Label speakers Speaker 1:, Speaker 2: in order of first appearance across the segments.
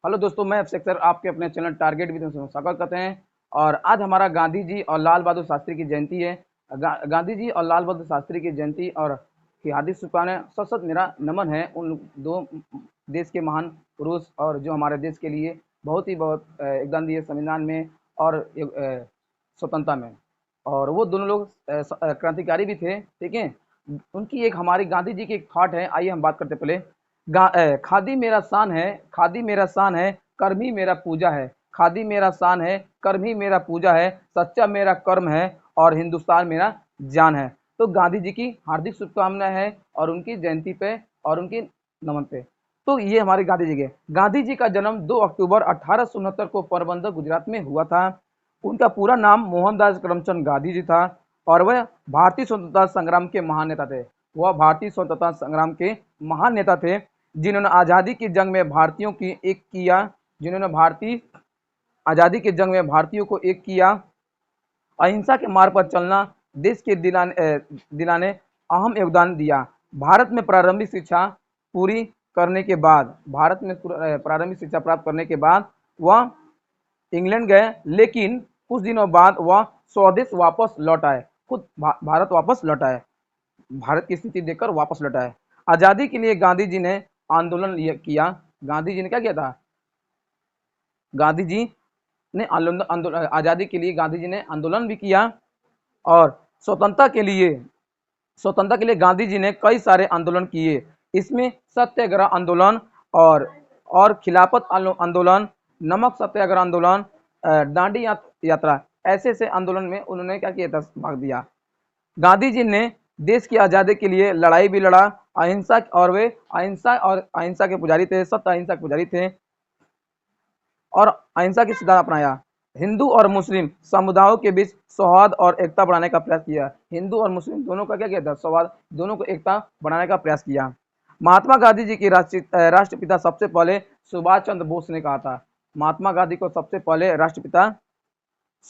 Speaker 1: Hello दोस्तों, मैं अभिषेक sir आपके अपने चैनल टारगेट विद में स्वागत करते हैं। और आज हमारा गांधी जी और लाल बहादुर शास्त्री की जयंती है। गांधी जी और लाल बहादुर शास्त्री की जयंती और की हार्दिक शुभकामनाएं। सत सत मेरा नमन है उन दो देश के महान पुरुष और जो हमारे देश के लिए बहुत योगदान दिए संविधान में और स्वतंत्रता में। और वो दोनों लोग क्रांतिकारी भी थे, ठीक है। उनकी एक हमारी गांधी जी की एक थॉट है, आइए हम बात करते पहले। खादी मेरा शान है, खादी मेरा शान है, कर्म ही मेरा पूजा है। खादी मेरा शान है, कर्म ही मेरा पूजा है, सच्चा मेरा कर्म है और हिंदुस्तान मेरा जान है। तो गांधी जी की हार्दिक शुभकामनाएं हैं और उनकी जयंती पे और उनकी नमन पे। तो ये हमारे गांधी जी के गांधी जी का जन्म 2 अक्टूबर 1869 को पोरबंदर गुजरात में हुआ था। उनका पूरा नाम मोहनदास करमचंद गांधी जी था और वह भारतीय स्वतंत्रता संग्राम के महान नेता थे। वह भारतीय स्वतंत्रता संग्राम के महान नेता थे जिन्होंने आज़ादी की जंग में भारतीयों की एक किया जिन्होंने भारतीय आज़ादी की जंग में भारतीयों को एक किया। अहिंसा के मार्ग पर चलना देश के दिलाने अहम योगदान दिया। भारत में प्रारंभिक शिक्षा पूरी करने के बाद भारत में प्रारंभिक शिक्षा प्राप्त करने के बाद वह इंग्लैंड गए, लेकिन कुछ दिनों बाद वह स्वदेश वापस लौट आए। खुद भारत वापस लौट आए, भारत की स्थिति देखकर वापस लौट आए। आज़ादी के लिए गांधी जी ने आंदोलन किया। गांधी जी ने क्या किया था? गांधी जी ने आंदोलन आज़ादी के लिए गांधी जी ने आंदोलन भी किया और स्वतंत्रता के लिए गांधी जी ने कई सारे आंदोलन किए। इसमें सत्याग्रह आंदोलन और खिलाफत आंदोलन, नमक सत्याग्रह आंदोलन, दांडी यात्रा, ऐसे आंदोलन में उन्होंने क्या किया था? भाग दिया। गांधी जी ने देश की आज़ादी के लिए लड़ाई भी लड़ा। अहिंसा के पुजारी थे, सत्य अहिंसा के पुजारी थे और अहिंसा की सिद्धांत अपनाया। हिंदू और मुस्लिम समुदायों के बीच सौहार्द और एकता बढ़ाने का प्रयास किया। हिंदू और मुस्लिम दोनों का क्या किया था? सौहार्द, दोनों को एकता बढ़ाने का प्रयास किया। महात्मा गांधी जी की राष्ट्रपिता सबसे पहले सुभाष चंद्र बोस ने कहा था। महात्मा गांधी को सबसे पहले राष्ट्रपिता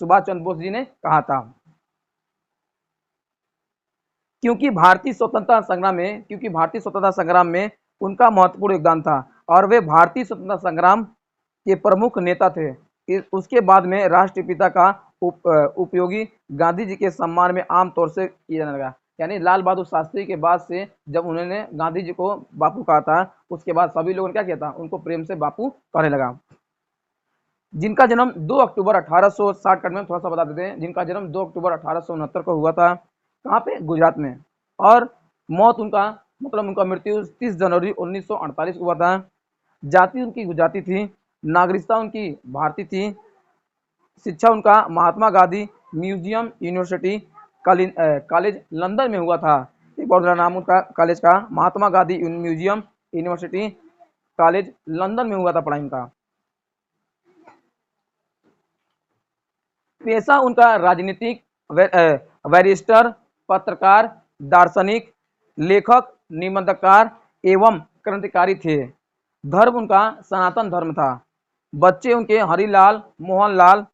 Speaker 1: सुभाष चंद्र बोस जी ने कहा था। क्योंकि भारतीय स्वतंत्रता संग्राम में उनका महत्वपूर्ण योगदान था और वे भारतीय स्वतंत्रता संग्राम के प्रमुख नेता थे। उसके बाद में राष्ट्रपिता का उपयोगी गांधी जी के सम्मान में आमतौर से किया जाने लगा। यानी लाल बहादुर शास्त्री के बाद से जब उन्होंने गांधी जी को बापू कहा था, उसके बाद सभी लोगों ने क्या किया था? उनको प्रेम से बापू कहने लगा। जिनका जन्म 2 अक्टूबर 1860 का में थोड़ा सा बता देते हैं। जिनका जन्म 2 अक्टूबर 1869 को हुआ था। कहाँ पे? गुजरात में। और मौत उनका मतलब उनका मृत्यु 30 जनवरी 1948 को हुआ था। जाति उनकी गुजराती थी, नागरिकता उनकी भारतीय थी। शिक्षा उनका Mahatma Gandhi Museum University College London में हुआ था। एक बहुत बड़ा नाम उनका कॉलेज का, Mahatma Gandhi Museum University College London में हुआ था पढ़ाई उनका। पेशा उनका राजनीतिक, बैरिस्टर, पत्रकार, दार्शनिक, लेखक, निबंधकार एवं क्रांतिकारी थे। धर्म उनका सनातन धर्म था। बच्चे उनके हरिलाल, मोहनलाल,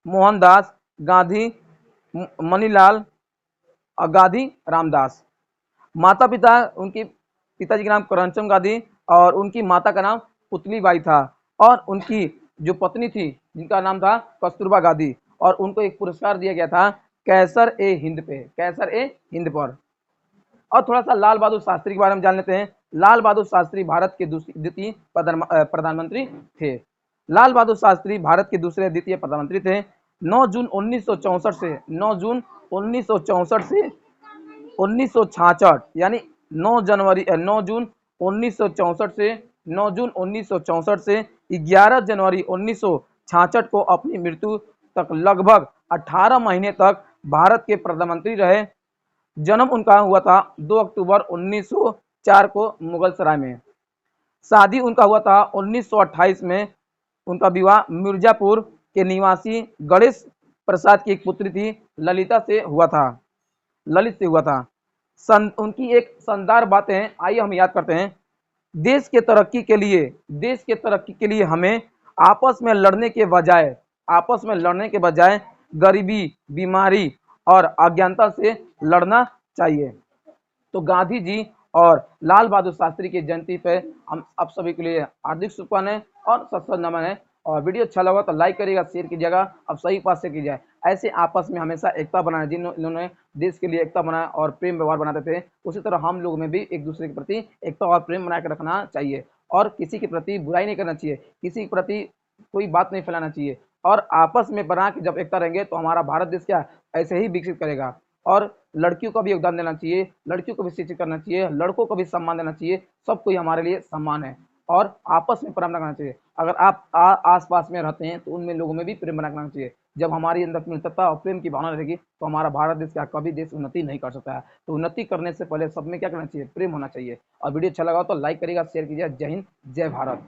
Speaker 1: मोहनदास गांधी, मनीलाल और गांधी रामदास। माता पिता उनके पिताजी का नाम करमचंद गांधी और उनकी माता का नाम पुतलीबाई था। और उनकी जो पत्नी थी जिनका नाम था कस्तूरबा गांधी, और उनको एक पुरस्कार दिया गया था कैसर ए हिंद पर। और थोड़ा सा लाल बहादुर शास्त्री के बारे में जान लेते हैं। लाल बहादुर शास्त्री भारत के द्वितीय प्रधानमंत्री थे। लाल बहादुर शास्त्री भारत के दूसरे द्वितीय प्रधानमंत्री थे। 9 जून 1964 से 9 जून 1964 से 1966, यानी 9 जून 1964 से 9 जून 1964 से 11 जनवरी 1966 को अपनी मृत्यु तक लगभग 18 महीने तक भारत के प्रधानमंत्री रहे। जन्म उनका हुआ था 2 अक्टूबर 1904 को मुगलसराय में। शादी उनका हुआ था 1928 में। उनका विवाह मिर्जापुर के निवासी गणेश प्रसाद की एक पुत्री थी ललित से हुआ था। उनकी एक शानदार बातें आइए हम याद करते हैं। देश के तरक्की के लिए हमें आपस में लड़ने के बजाय गरीबी, बीमारी और अज्ञानता से लड़ना चाहिए। तो गांधी जी और लाल बहादुर शास्त्री की जयंती पे हम आप सभी के लिए हार्दिक शुभकामनाएं। और सत सत नमन है। और वीडियो अच्छा लगा तो लाइक करिएगा, शेयर कीजिएगा, अब सही पास से कीजिए। ऐसे आपस में हमेशा एकता बनाए, जिन्होंने देश के लिए एकता बनाया और प्रेम व्यवहार बनाते थे, उसी तरह हम लोग में भी एक दूसरे के प्रति एकता और प्रेम बना के रखना चाहिए। और किसी के प्रति बुराई नहीं करना चाहिए, किसी के प्रति कोई बात नहीं फैलाना चाहिए। और आपस में बना के जब एकता रहेंगे तो हमारा भारत देश क्या ऐसे ही विकसित करेगा। और लड़कियों को भी योगदान देना चाहिए, लड़कियों को भी शिक्षित करना चाहिए, लड़कों को भी सम्मान देना चाहिए। सब कोई हमारे लिए सम्मान है और आपस में प्रेम रखना चाहिए। अगर आप आस पास में रहते हैं तो उनमें लोगों में भी प्रेम रखना चाहिए। जब हमारी अंदर मित्रता और प्रेम की भावना रहेगी तो हमारा भारत देश क्या कभी देश उन्नति नहीं कर सकता है। तो उन्नति करने से पहले सब में क्या करना चाहिए, प्रेम होना चाहिए। और वीडियो अच्छा लगा तो लाइक करिएगा, शेयर कीजिएगा। जय हिंद, जय भारत।